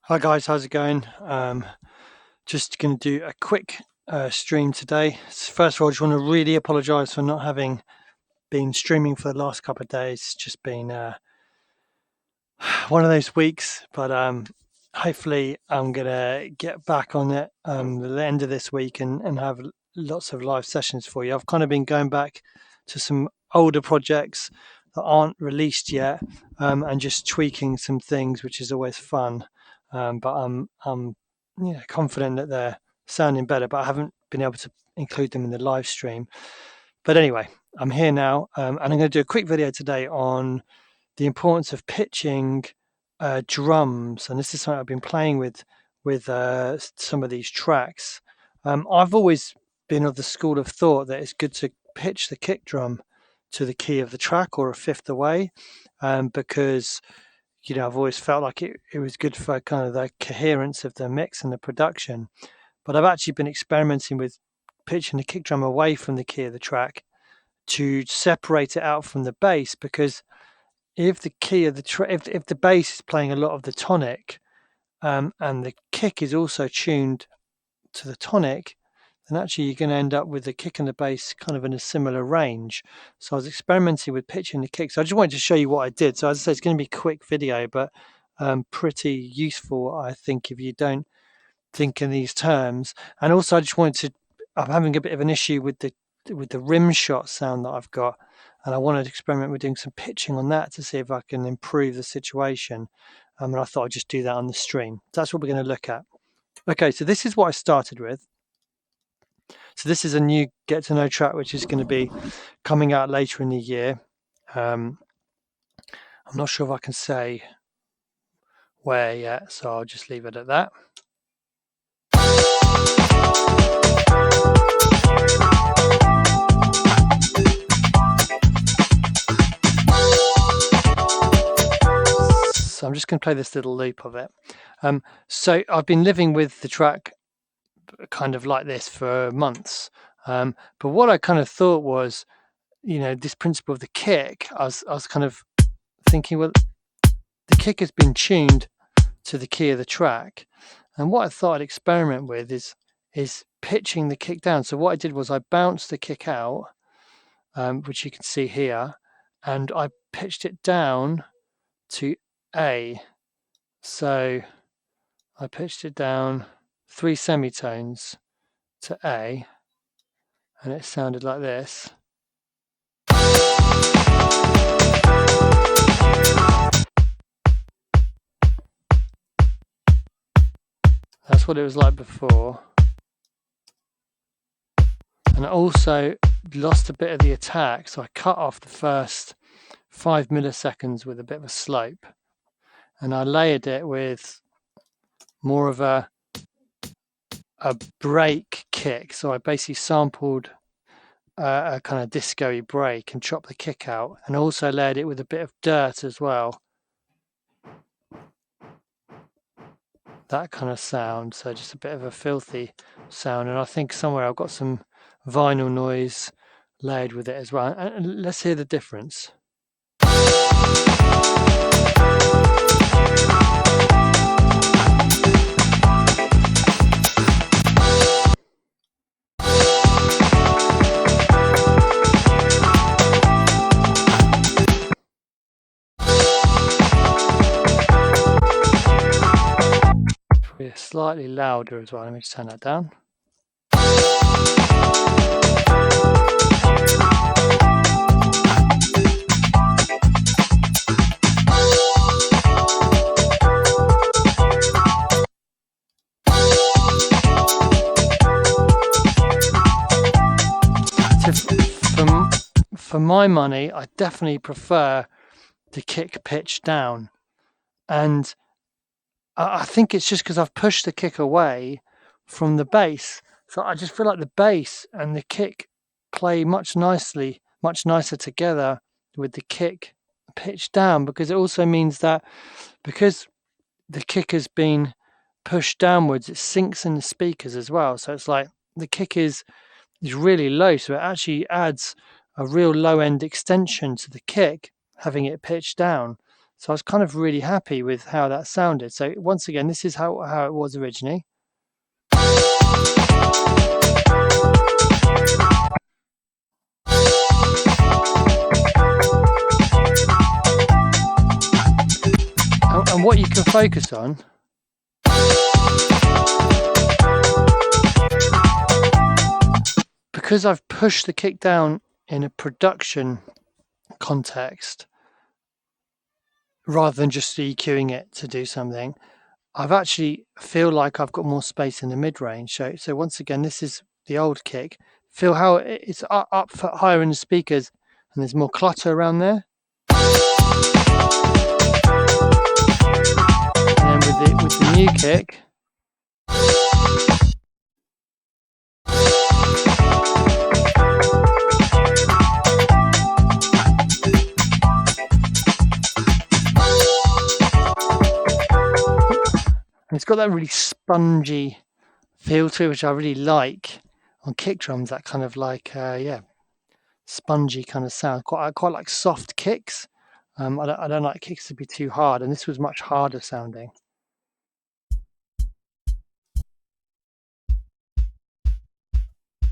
Hi guys, how's it going? Just going to do a quick stream today. First of all, I just want to really apologise for not having been streaming for the last couple of days. It's just been one of those weeks, but hopefully I'm going to get back on it at the end of this week and have lots of live sessions for you. I've kind of been going back to some older projects that aren't released yet and just tweaking some things, which is always fun. But I'm confident that they're sounding better, but I haven't been able to include them in the live stream. But anyway, I'm here now, and I'm going to do a quick video today on the importance of pitching drums, and this is something I've been playing with some of these tracks. I've always been of the school of thought that it's good to pitch the kick drum to the key of the track or a fifth away, because I've always felt like it was good for kind of the coherence of the mix and the production. But I've actually been experimenting with pitching the kick drum away from the key of the track to separate it out from the bass, because if the key of the if the bass is playing a lot of the tonic, and the kick is also tuned to the tonic, then actually you're going to end up with the kick and the bass kind of in a similar range. So I was experimenting with pitching the kick. So I just wanted to show you what I did. So as I say, it's going to be a quick video, but pretty useful, I think, if you don't think in these terms. And also I just wanted I'm having a bit of an issue with the rim shot sound that I've got, and I wanted to experiment with doing some pitching on that to see if I can improve the situation. And I thought I'd just do that on the stream. So that's what we're going to look at. Okay, so this is what I started with. So this is a new Get to Know track, which is going to be coming out later in the year. I'm not sure if I can say where yet, so I'll just leave it at that. So I'm just going to play this little loop of it. So I've been living with the track kind of like this for months. But what I kind of thought was, this principle of the kick, I was kind of thinking, well, the kick has been tuned to the key of the track. And what I thought I'd experiment with is pitching the kick down. So what I did was I bounced the kick out, which you can see here, and I pitched it down to A. So I pitched it down 3 semitones to A, and it sounded like this. That's what it was like before. And I also lost a bit of the attack, so I cut off the first 5 milliseconds with a bit of a slope, and I layered it with more of a break kick. So I basically sampled a kind of disco-y break and chopped the kick out, and also layered it with a bit of dirt as well. That kind of sound, so just a bit of a filthy sound. And I think somewhere I've got some vinyl noise layered with it as well. And let's hear the difference. Slightly louder as well. Let me just turn that down. For my money, I definitely prefer the kick pitch down, and I think it's just because I've pushed the kick away from the bass. So I just feel like the bass and the kick play much nicer together with the kick pitched down, because it also means that because the kick has been pushed downwards, it sinks in the speakers as well. So it's like the kick is really low, so it actually adds a real low end extension to the kick, having it pitched down. So I was kind of really happy with how that sounded. So once again, this is how it was originally. And what you can focus on because I've pushed the kick down in a production context rather than just EQing it to do something, I've actually feel like I've got more space in the mid-range. So once again, this is the old kick. Feel how it's up higher in the speakers and there's more clutter around there. And then with the new kick, it's got that really spongy feel to it, which I really like on kick drums. That kind of like spongy kind of sound. I quite like soft kicks. I don't like kicks to be too hard, and this was much harder sounding.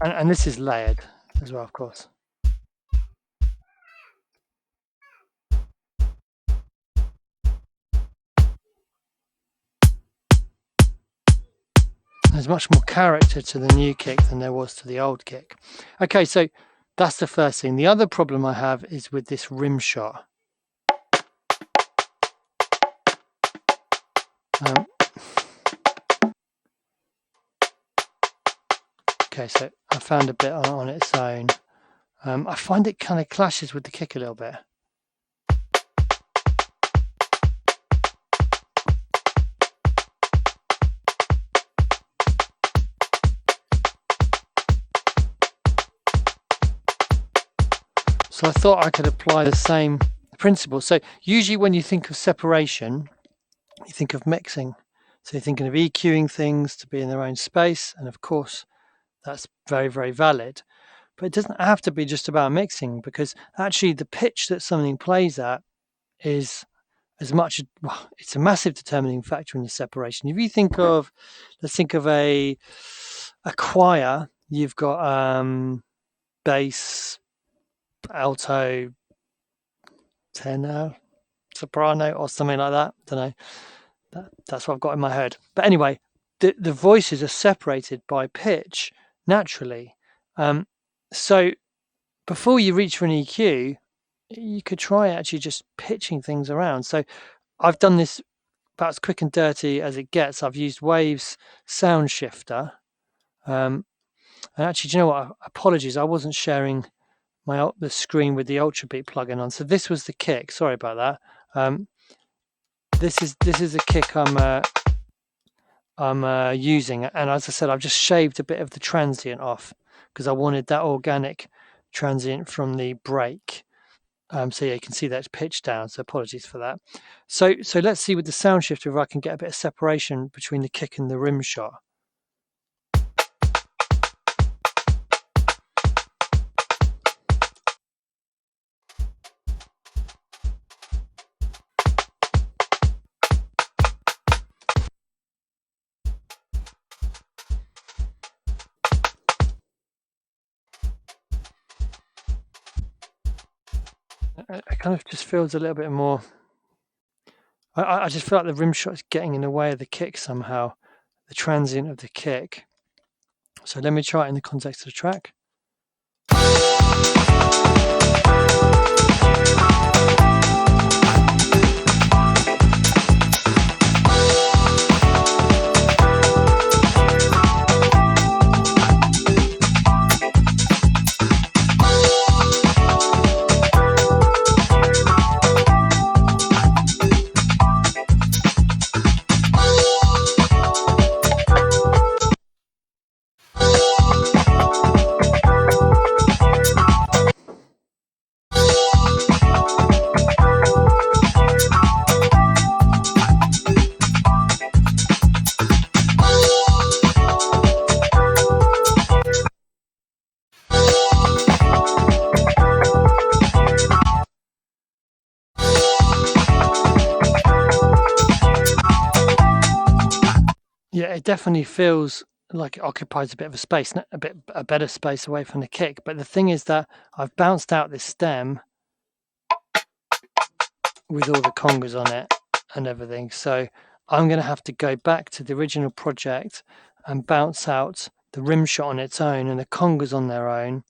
And this is layered as well, of course. There's much more character to the new kick than there was to the old kick. Okay, so that's the first thing. The other problem I have is with this rim shot. Okay, so I found a bit on its own. I find it kind of clashes with the kick a little bit. So I thought I could apply the same principle. So usually when you think of separation, you think of mixing. So you're thinking of EQing things to be in their own space. And of course, that's very, very valid. But it doesn't have to be just about mixing, because actually the pitch that something plays at is as much, well, it's a massive determining factor in the separation. If you think of, let's think of a choir, you've got bass, alto, tenor, soprano, or something like that. I don't know. That's what I've got in my head. But anyway, the voices are separated by pitch naturally. So before you reach for an EQ, you could try actually just pitching things around. So I've done this about as quick and dirty as it gets. I've used Wave's sound shifter. And actually, do you know what? Apologies, I wasn't sharing the screen with the Ultrabeat plugin on. So this was the kick. Sorry about that. This is the kick I'm using, and as I said, I've just shaved a bit of the transient off because I wanted that organic transient from the break. So yeah, you can see that's pitched down. So apologies for that. So let's see with the sound shifter if I can get a bit of separation between the kick and the rim shot. It kind of just feels a little bit more. I just feel like the rim shot is getting in the way of the kick somehow, the transient of the kick. So let me try it in the context of the track. it definitely feels like it occupies a bit of a space, a better space away from the kick. But the thing is that I've bounced out this stem with all the congas on it and everything. So I'm going to have to go back to the original project and bounce out the rim shot on its own and the congas on their own,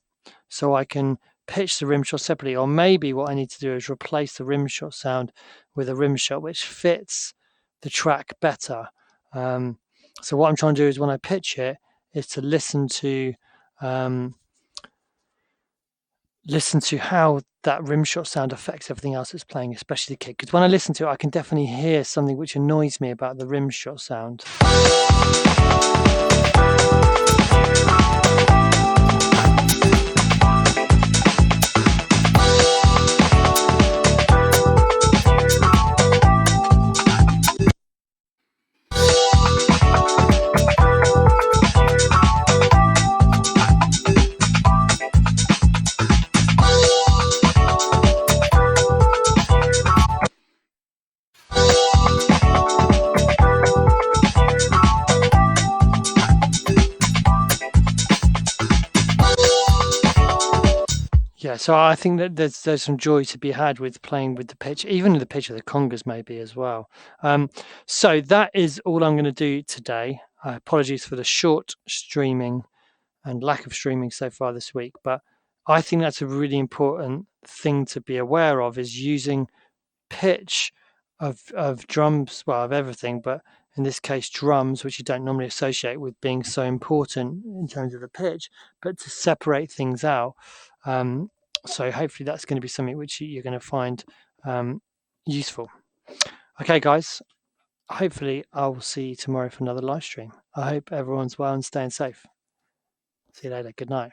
so I can pitch the rim shot separately. Or maybe what I need to do is replace the rim shot sound with a rim shot which fits the track better. So what I'm trying to do is when I pitch it is to listen to how that rim shot sound affects everything else that's playing, especially the kick. Because when I listen to it, I can definitely hear something which annoys me about the rim shot sound. Yeah, so I think that there's some joy to be had with playing with the pitch, even the pitch of the congas maybe as well. So that is all I'm going to do today. Apologies for the short streaming and lack of streaming so far this week, but I think that's a really important thing to be aware of, is using pitch of drums, well, of everything, but in this case drums, which you don't normally associate with being so important in terms of the pitch, but to separate things out. So hopefully that's going to be something which you're going to find useful. Okay, guys, hopefully I will see you tomorrow for another live stream. I hope everyone's well and staying safe. See you later. Good night.